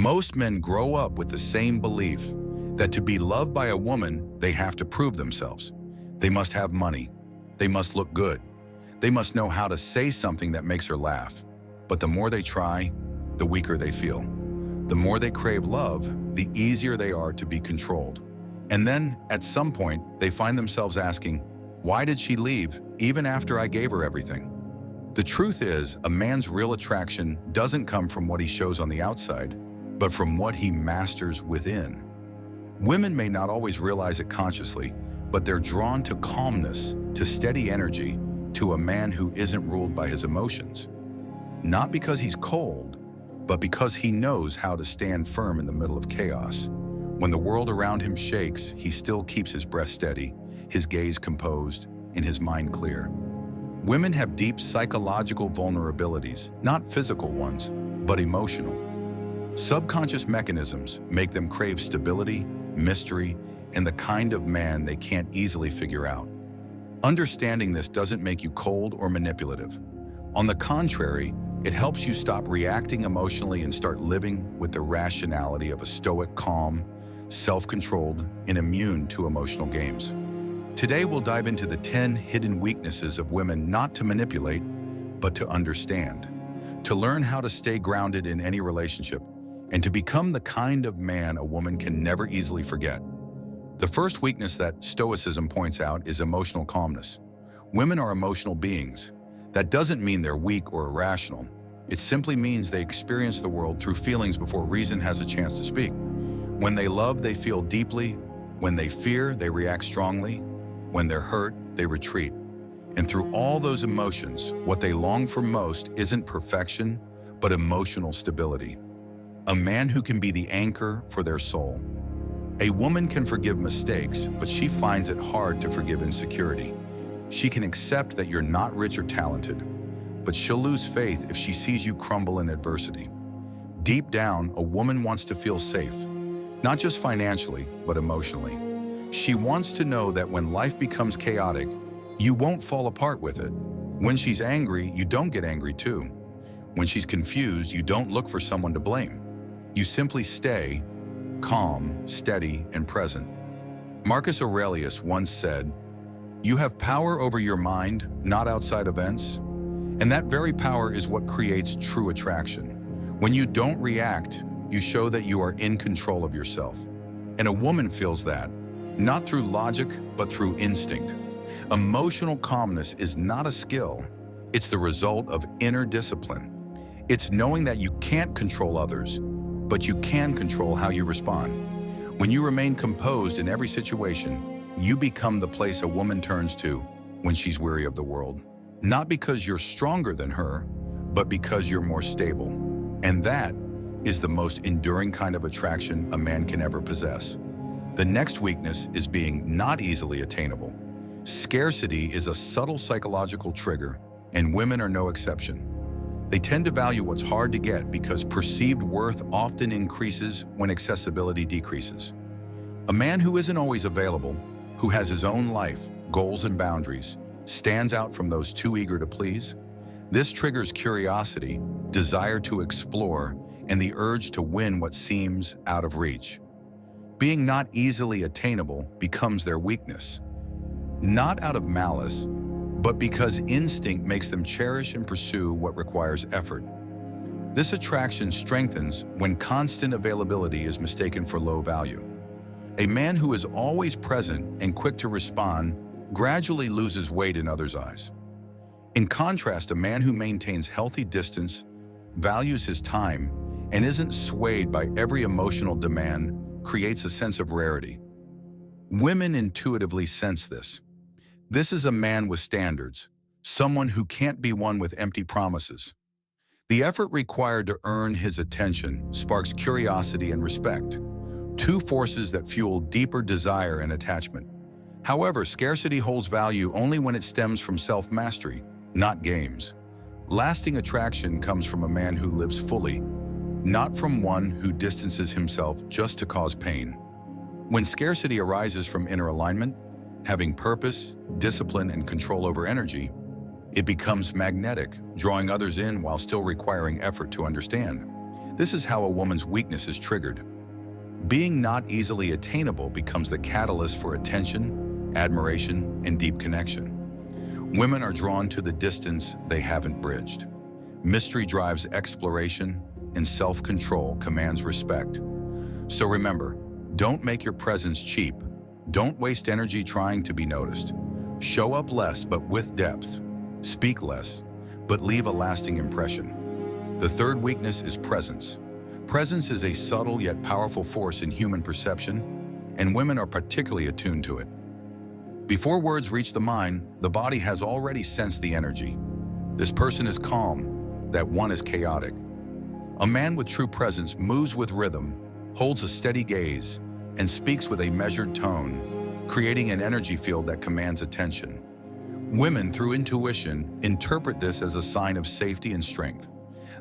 Most men grow up with the same belief that to be loved by a woman, they have to prove themselves. They must have money. They must look good. They must know how to say something that makes her laugh. But the more they try, the weaker they feel. The more they crave love, the easier they are to be controlled. And then, at some point, they find themselves asking, why did she leave, even after I gave her everything? The truth is, a man's real attraction doesn't come from what he shows on the outside, but from what he masters within. Women may not always realize it consciously, but they're drawn to calmness, to steady energy, to a man who isn't ruled by his emotions. Not because he's cold, but because he knows how to stand firm in the middle of chaos. When the world around him shakes, he still keeps his breath steady, his gaze composed, and his mind clear. Women have deep psychological vulnerabilities, not physical ones, but emotional. Subconscious mechanisms make them crave stability, mystery, and the kind of man they can't easily figure out. Understanding this doesn't make you cold or manipulative. On the contrary, it helps you stop reacting emotionally and start living with the rationality of a stoic, calm, self-controlled, and immune to emotional games. Today, we'll dive into the 10 hidden weaknesses of women not to manipulate, but to understand, to learn how to stay grounded in any relationship, and to become the kind of man a woman can never easily forget. The first weakness that Stoicism points out is emotional calmness. Women are emotional beings. That doesn't mean they're weak or irrational. It simply means they experience the world through feelings before reason has a chance to speak. When they love, they feel deeply. When they fear, they react strongly. When they're hurt, they retreat. And through all those emotions, what they long for most isn't perfection, but emotional stability. A man who can be the anchor for their soul. A woman can forgive mistakes, but she finds it hard to forgive insecurity. She can accept that you're not rich or talented, but she'll lose faith if she sees you crumble in adversity. Deep down, a woman wants to feel safe, not just financially, but emotionally. She wants to know that when life becomes chaotic, you won't fall apart with it. When she's angry, you don't get angry too. When she's confused, you don't look for someone to blame. You simply stay calm, steady, and present. Marcus Aurelius once said, "You have power over your mind, not outside events." And that very power is what creates true attraction. When you don't react, you show that you are in control of yourself. And a woman feels that, not through logic, but through instinct. Emotional calmness is not a skill. It's the result of inner discipline. It's knowing that you can't control others, but you can control how you respond. When you remain composed in every situation, you become the place a woman turns to when she's weary of the world. Not because you're stronger than her, but because you're more stable. And that is the most enduring kind of attraction a man can ever possess. The next weakness is being not easily attainable. Scarcity is a subtle psychological trigger, and women are no exception. They tend to value what's hard to get because perceived worth often increases when accessibility decreases. A man who isn't always available, who has his own life, goals, and boundaries, stands out from those too eager to please. This triggers curiosity, desire to explore, and the urge to win what seems out of reach. Being not easily attainable becomes their weakness. Not out of malice, but because instinct makes them cherish and pursue what requires effort. This attraction strengthens when constant availability is mistaken for low value. A man who is always present and quick to respond gradually loses weight in others' eyes. In contrast, a man who maintains healthy distance, values his time, and isn't swayed by every emotional demand creates a sense of rarity. Women intuitively sense this. This is a man with standards, someone who can't be won with empty promises. The effort required to earn his attention sparks curiosity and respect, two forces that fuel deeper desire and attachment. However, scarcity holds value only when it stems from self-mastery, not games. Lasting attraction comes from a man who lives fully, not from one who distances himself just to cause pain. When scarcity arises from inner alignment, having purpose, discipline, and control over energy, it becomes magnetic, drawing others in while still requiring effort to understand. This is how a woman's weakness is triggered. Being not easily attainable becomes the catalyst for attention, admiration, and deep connection. Women are drawn to the distance they haven't bridged. Mystery drives exploration, and self-control commands respect. So remember, don't make your presence cheap. Don't waste energy trying to be noticed. Show up less but with depth. Speak less, but leave a lasting impression. The third weakness is presence. Presence is a subtle yet powerful force in human perception, and women are particularly attuned to it. Before words reach the mind, the body has already sensed the energy. This person is calm, that one is chaotic. A man with true presence moves with rhythm, holds a steady gaze, and speaks with a measured tone, creating an energy field that commands attention. Women, through intuition, interpret this as a sign of safety and strength.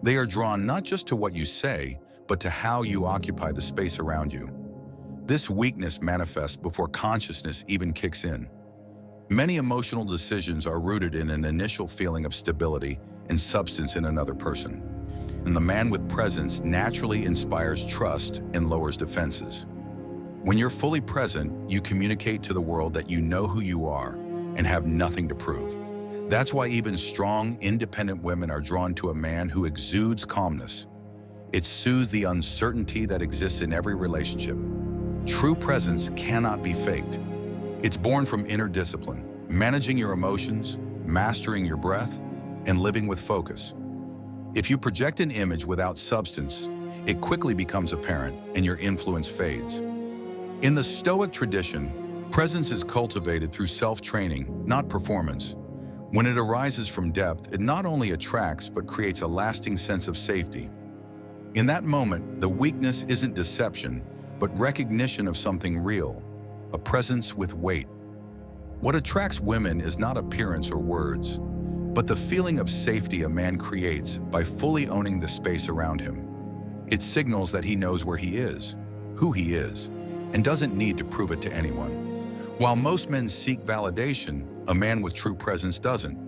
They are drawn not just to what you say, but to how you occupy the space around you. This weakness manifests before consciousness even kicks in. Many emotional decisions are rooted in an initial feeling of stability and substance in another person. And the man with presence naturally inspires trust and lowers defenses. When you're fully present, you communicate to the world that you know who you are and have nothing to prove. That's why even strong, independent women are drawn to a man who exudes calmness. It soothes the uncertainty that exists in every relationship. True presence cannot be faked. It's born from inner discipline, managing your emotions, mastering your breath, and living with focus. If you project an image without substance, it quickly becomes apparent and your influence fades. In the Stoic tradition, presence is cultivated through self-training, not performance. When it arises from depth, it not only attracts but creates a lasting sense of safety. In that moment, the weakness isn't deception, but recognition of something real, a presence with weight. What attracts women is not appearance or words, but the feeling of safety a man creates by fully owning the space around him. It signals that he knows where he is, who he is, and doesn't need to prove it to anyone. While most men seek validation, a man with true presence doesn't.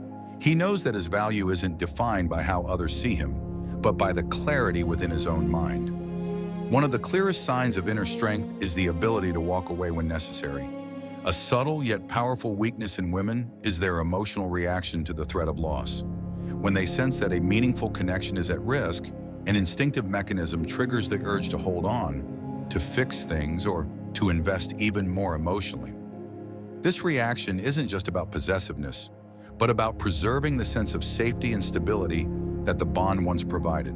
He knows that his value isn't defined by how others see him, but by the clarity within his own mind. One of the clearest signs of inner strength is the ability to walk away when necessary. A subtle yet powerful weakness in women is their emotional reaction to the threat of loss. When they sense that a meaningful connection is at risk, an instinctive mechanism triggers the urge to hold on, to fix things, or to invest even more emotionally. This reaction isn't just about possessiveness, but about preserving the sense of safety and stability that the bond once provided.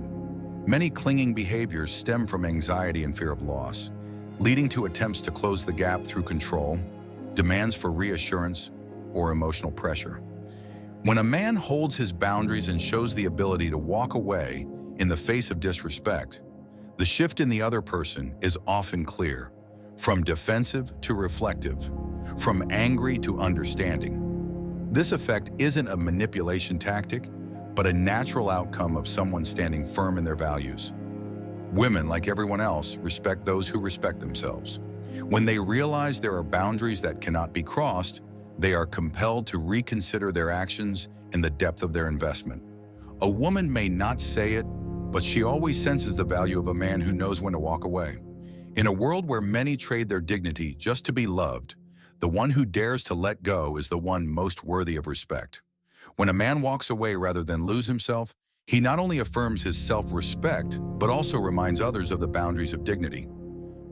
Many clinging behaviors stem from anxiety and fear of loss, leading to attempts to close the gap through control, demands for reassurance, or emotional pressure. When a man holds his boundaries and shows the ability to walk away in the face of disrespect, the shift in the other person is often clear, from defensive to reflective, from angry to understanding. This effect isn't a manipulation tactic, but a natural outcome of someone standing firm in their values. Women, like everyone else, respect those who respect themselves. When they realize there are boundaries that cannot be crossed, they are compelled to reconsider their actions and the depth of their investment. A woman may not say it, but she always senses the value of a man who knows when to walk away. In a world where many trade their dignity just to be loved, the one who dares to let go is the one most worthy of respect. When a man walks away rather than lose himself, he not only affirms his self-respect, but also reminds others of the boundaries of dignity.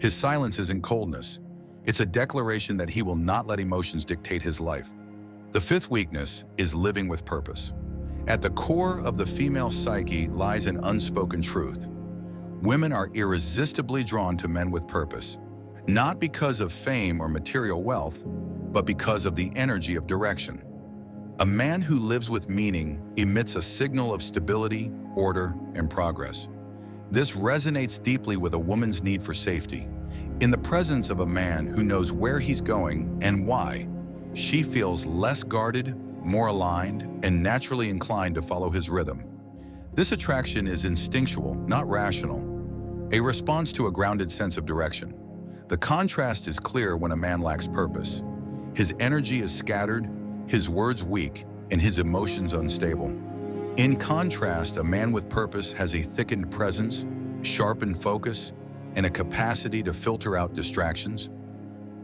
His silence isn't coldness. It's a declaration that he will not let emotions dictate his life. The fifth weakness is living with purpose. At the core of the female psyche lies an unspoken truth. Women are irresistibly drawn to men with purpose, not because of fame or material wealth, but because of the energy of direction. A man who lives with meaning emits a signal of stability, order, and progress. This resonates deeply with a woman's need for safety. In the presence of a man who knows where he's going and why, she feels less guarded, more aligned, and naturally inclined to follow his rhythm. This attraction is instinctual, not rational, a response to a grounded sense of direction. The contrast is clear when a man lacks purpose. His energy is scattered, his words weak, and his emotions unstable. In contrast, a man with purpose has a thickened presence, sharpened focus, and a capacity to filter out distractions.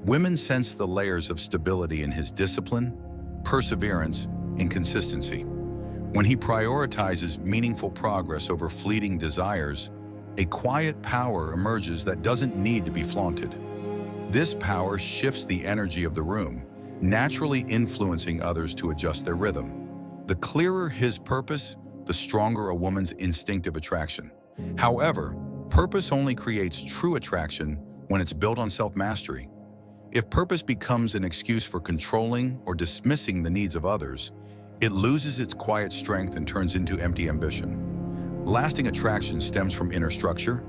Women sense the layers of stability in his discipline, perseverance, and consistency. When he prioritizes meaningful progress over fleeting desires, a quiet power emerges that doesn't need to be flaunted. This power shifts the energy of the room, naturally influencing others to adjust their rhythm. The clearer his purpose, the stronger a woman's instinctive attraction. However, purpose only creates true attraction when it's built on self-mastery. If purpose becomes an excuse for controlling or dismissing the needs of others, it loses its quiet strength and turns into empty ambition. Lasting attraction stems from inner structure,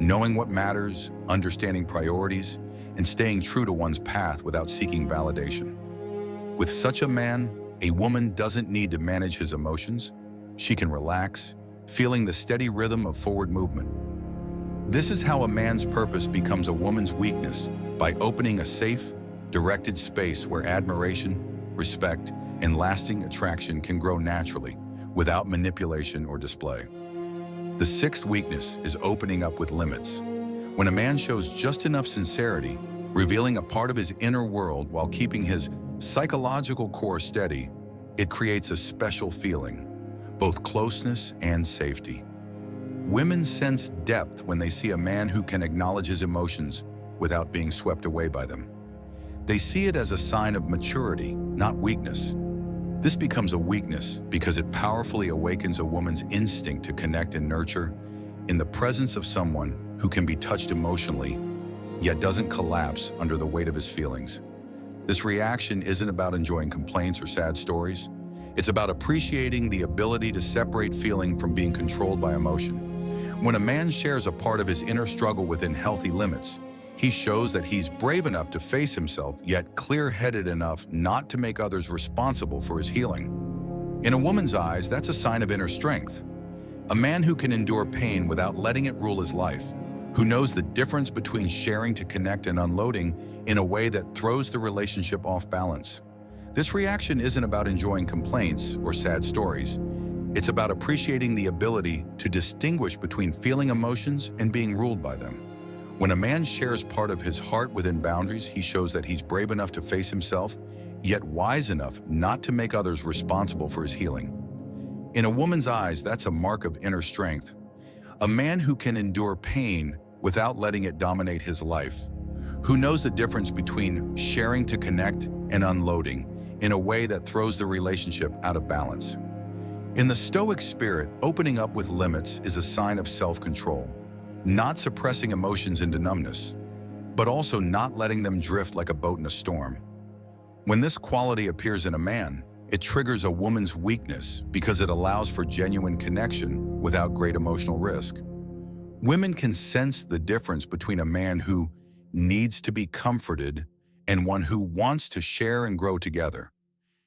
knowing what matters, understanding priorities, and staying true to one's path without seeking validation. With such a man, a woman doesn't need to manage his emotions. She can relax, feeling the steady rhythm of forward movement. This is how a man's purpose becomes a woman's weakness, by opening a safe, directed space where admiration, respect, and lasting attraction can grow naturally, without manipulation or display. The sixth weakness is opening up with limits. When a man shows just enough sincerity, revealing a part of his inner world while keeping his psychological core steady, it creates a special feeling, both closeness and safety. Women sense depth when they see a man who can acknowledge his emotions without being swept away by them. They see it as a sign of maturity, not weakness. This becomes a weakness because it powerfully awakens a woman's instinct to connect and nurture in the presence of someone who can be touched emotionally, yet doesn't collapse under the weight of his feelings. This reaction isn't about enjoying complaints or sad stories. It's about appreciating the ability to separate feeling from being controlled by emotion. When a man shares a part of his inner struggle within healthy limits, he shows that he's brave enough to face himself, yet clear-headed enough not to make others responsible for his healing. In a woman's eyes, that's a sign of inner strength. A man who can endure pain without letting it rule his life, who knows the difference between sharing to connect and unloading in a way that throws the relationship off balance. This reaction isn't about enjoying complaints or sad stories. It's about appreciating the ability to distinguish between feeling emotions and being ruled by them. When a man shares part of his heart within boundaries, he shows that he's brave enough to face himself, yet wise enough not to make others responsible for his healing. In a woman's eyes, that's a mark of inner strength. A man who can endure pain without letting it dominate his life, who knows the difference between sharing to connect and unloading in a way that throws the relationship out of balance. In the Stoic spirit, opening up with limits is a sign of self-control, not suppressing emotions into numbness, but also not letting them drift like a boat in a storm. When this quality appears in a man, it triggers a woman's weakness because it allows for genuine connection without great emotional risk. Women can sense the difference between a man who needs to be comforted and one who wants to share and grow together.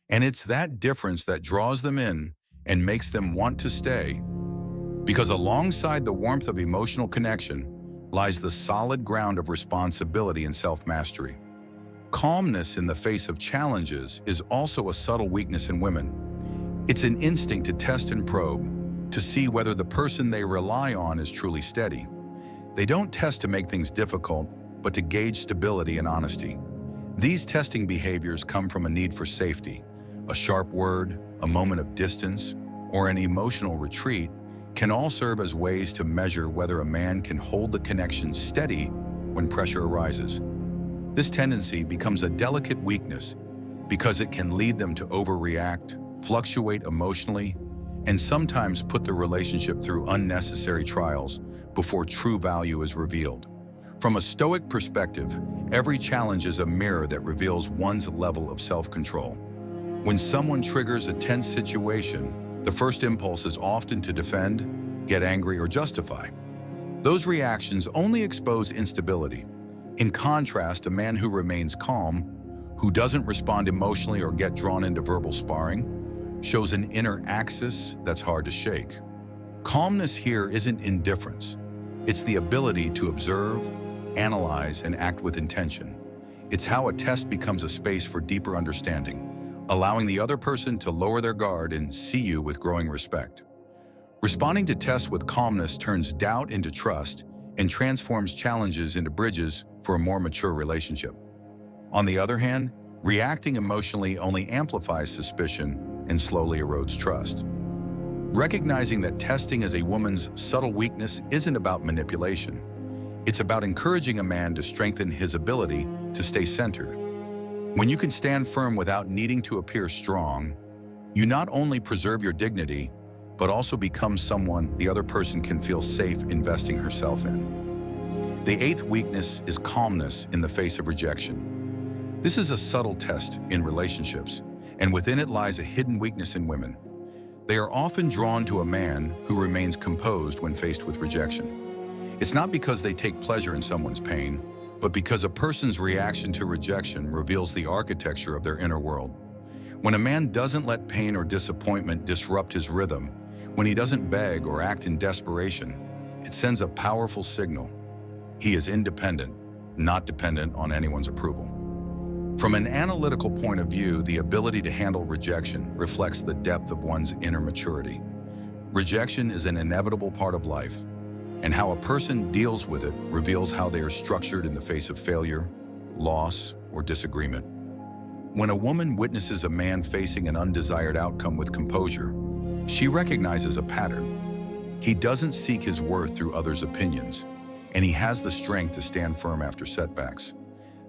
And it's that difference that draws them in and makes them want to stay. Because alongside the warmth of emotional connection lies the solid ground of responsibility and self-mastery. Calmness in the face of challenges is also a subtle weakness in women. It's an instinct to test and probe, to see whether the person they rely on is truly steady. They don't test to make things difficult, but to gauge stability and honesty. These testing behaviors come from a need for safety. A sharp word, a moment of distance, or an emotional retreat can all serve as ways to measure whether a man can hold the connection steady when pressure arises. This tendency becomes a delicate weakness because it can lead them to overreact, fluctuate emotionally, and sometimes put the relationship through unnecessary trials before true value is revealed. From a Stoic perspective, every challenge is a mirror that reveals one's level of self-control. When someone triggers a tense situation, the first impulse is often to defend, get angry, or justify. Those reactions only expose instability. In contrast, a man who remains calm, who doesn't respond emotionally or get drawn into verbal sparring, shows an inner axis that's hard to shake. Calmness here isn't indifference. It's the ability to observe, analyze, and act with intention. It's how a test becomes a space for deeper understanding, allowing the other person to lower their guard and see you with growing respect. Responding to tests with calmness turns doubt into trust and transforms challenges into bridges for a more mature relationship. On the other hand, reacting emotionally only amplifies suspicion and slowly erodes trust. Recognizing that testing as a woman's subtle weakness isn't about manipulation. It's about encouraging a man to strengthen his ability to stay centered. When you can stand firm without needing to appear strong, you not only preserve your dignity, but also become someone the other person can feel safe investing herself in. The eighth weakness is calmness in the face of rejection. This is a subtle test in relationships, and within it lies a hidden weakness in women. They are often drawn to a man who remains composed when faced with rejection. It's not because they take pleasure in someone's pain, but because a person's reaction to rejection reveals the architecture of their inner world. When a man doesn't let pain or disappointment disrupt his rhythm, when he doesn't beg or act in desperation, it sends a powerful signal. He is independent, not dependent on anyone's approval. From an analytical point of view, the ability to handle rejection reflects the depth of one's inner maturity. Rejection is an inevitable part of life, and how a person deals with it reveals how they are structured in the face of failure, loss, or disagreement. When a woman witnesses a man facing an undesired outcome with composure, she recognizes a pattern. He doesn't seek his worth through others' opinions, and he has the strength to stand firm after setbacks.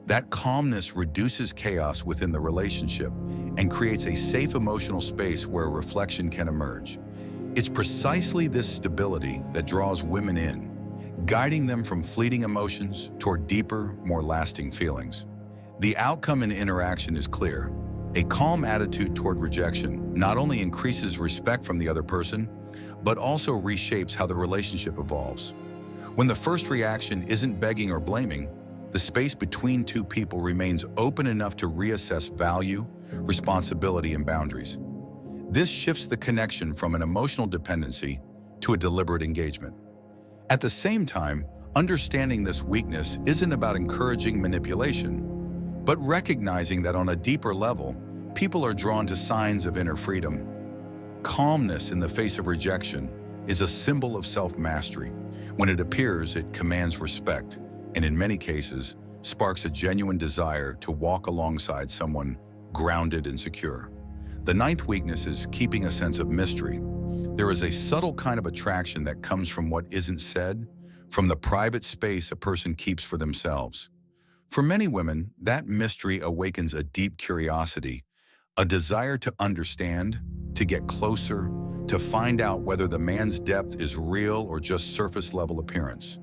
That calmness reduces chaos within the relationship and creates a safe emotional space where reflection can emerge. It's precisely this stability that draws women in, guiding them from fleeting emotions toward deeper, more lasting feelings. The outcome in interaction is clear. A calm attitude toward rejection not only increases respect from the other person, but also reshapes how the relationship evolves. When the first reaction isn't begging or blaming, the space between two people remains open enough to reassess value, responsibility, and boundaries. This shifts the connection from an emotional dependency to a deliberate engagement. At the same time, understanding this weakness isn't about encouraging manipulation, but recognizing that on a deeper level, people are drawn to signs of inner freedom. Calmness in the face of rejection is a symbol of self-mastery. When it appears, it commands respect, and in many cases, sparks a genuine desire to walk alongside someone grounded and secure. The ninth weakness is keeping a sense of mystery. There is a subtle kind of attraction that comes from what isn't said, from the private space a person keeps for themselves. For many women, that mystery awakens a deep curiosity, a desire to understand, to get closer, to find out whether the man's depth is real or just surface-level appearance.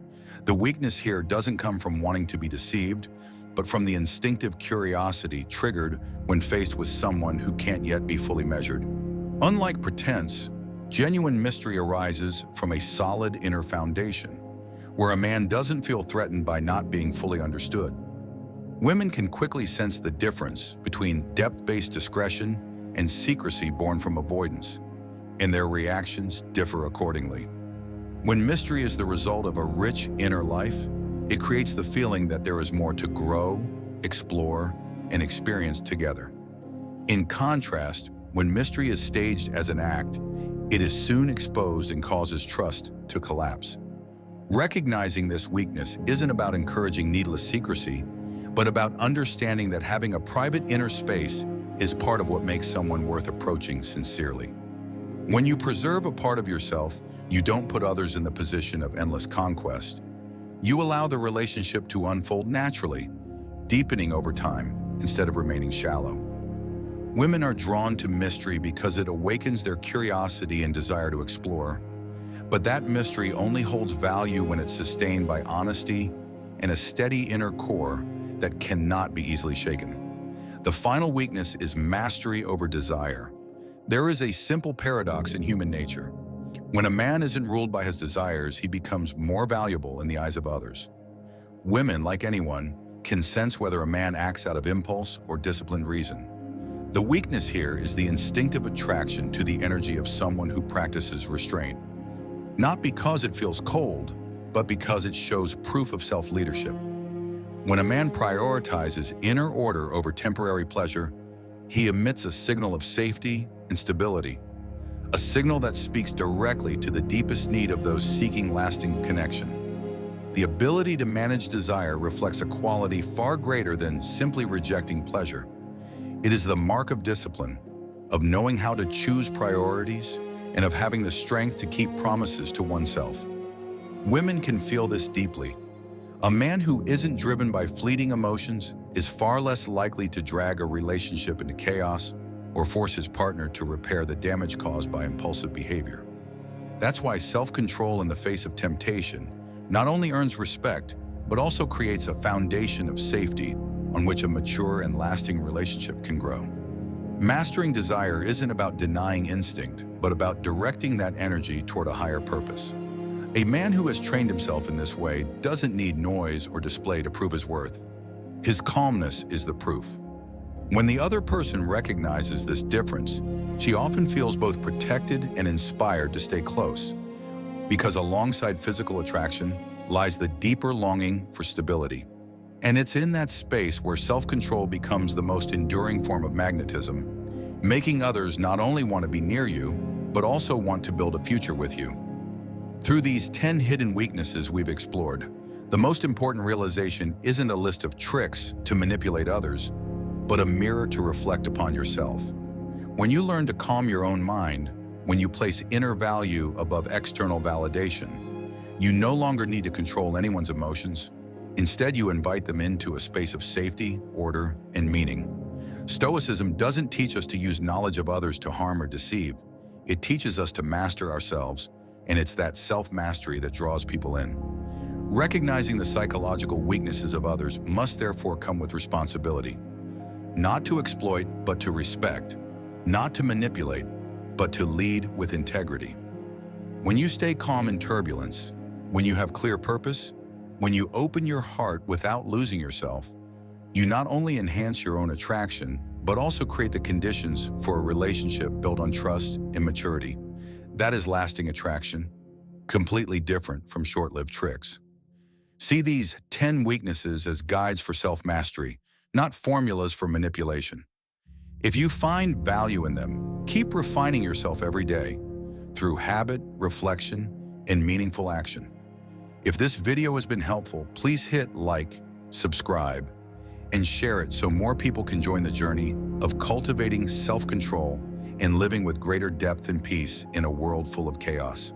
The weakness here doesn't come from wanting to be deceived, but from the instinctive curiosity triggered when faced with someone who can't yet be fully measured. Unlike pretense, genuine mystery arises from a solid inner foundation, where a man doesn't feel threatened by not being fully understood. Women can quickly sense the difference between depth-based discretion and secrecy born from avoidance, and their reactions differ accordingly. When mystery is the result of a rich inner life, it creates the feeling that there is more to grow, explore, and experience together. In contrast, when mystery is staged as an act, it is soon exposed and causes trust to collapse. Recognizing this weakness isn't about encouraging needless secrecy, but about understanding that having a private inner space is part of what makes someone worth approaching sincerely. When you preserve a part of yourself, you don't put others in the position of endless conquest. You allow the relationship to unfold naturally, deepening over time instead of remaining shallow. Women are drawn to mystery because it awakens their curiosity and desire to explore, but that mystery only holds value when it's sustained by honesty and a steady inner core that cannot be easily shaken. The final weakness is mastery over desire. There is a simple paradox in human nature. When a man isn't ruled by his desires, he becomes more valuable in the eyes of others. Women, like anyone, can sense whether a man acts out of impulse or disciplined reason. The weakness here is the instinctive attraction to the energy of someone who practices restraint. Not because it feels cold, but because it shows proof of self-leadership. When a man prioritizes inner order over temporary pleasure, he emits a signal of safety and stability. a signal that speaks directly to the deepest need of those seeking lasting connection. The ability to manage desire reflects a quality far greater than simply rejecting pleasure. It is the mark of discipline, of knowing how to choose priorities, and of having the strength to keep promises to oneself. Women can feel this deeply. A man who isn't driven by fleeting emotions is far less likely to drag a relationship into chaos or force his partner to repair the damage caused by impulsive behavior. That's why self-control in the face of temptation not only earns respect, but also creates a foundation of safety on which a mature and lasting relationship can grow. Mastering desire isn't about denying instinct, but about directing that energy toward a higher purpose. A man who has trained himself in this way doesn't need noise or display to prove his worth. His calmness is the proof. When the other person recognizes this difference, she often feels both protected and inspired to stay close, because alongside physical attraction lies the deeper longing for stability. And it's in that space where self-control becomes the most enduring form of magnetism, making others not only want to be near you, but also want to build a future with you. Through these 10 hidden weaknesses we've explored, the most important realization isn't a list of tricks to manipulate others, but a mirror to reflect upon yourself. When you learn to calm your own mind, when you place inner value above external validation, you no longer need to control anyone's emotions. Instead, you invite them into a space of safety, order, and meaning. Stoicism doesn't teach us to use knowledge of others to harm or deceive. It teaches us to master ourselves, and it's that self-mastery that draws people in. Recognizing the psychological weaknesses of others must therefore come with responsibility. Not to exploit, but to respect. Not to manipulate, but to lead with integrity. When you stay calm in turbulence, when you have clear purpose, when you open your heart without losing yourself, you not only enhance your own attraction, but also create the conditions for a relationship built on trust and maturity. That is lasting attraction, completely different from short-lived tricks. See these 10 weaknesses as guides for self-mastery, not formulas for manipulation. If you find value in them, keep refining yourself every day through habit, reflection, and meaningful action. If this video has been helpful, please hit like, subscribe, and share it so more people can join the journey of cultivating self-control and living with greater depth and peace in a world full of chaos.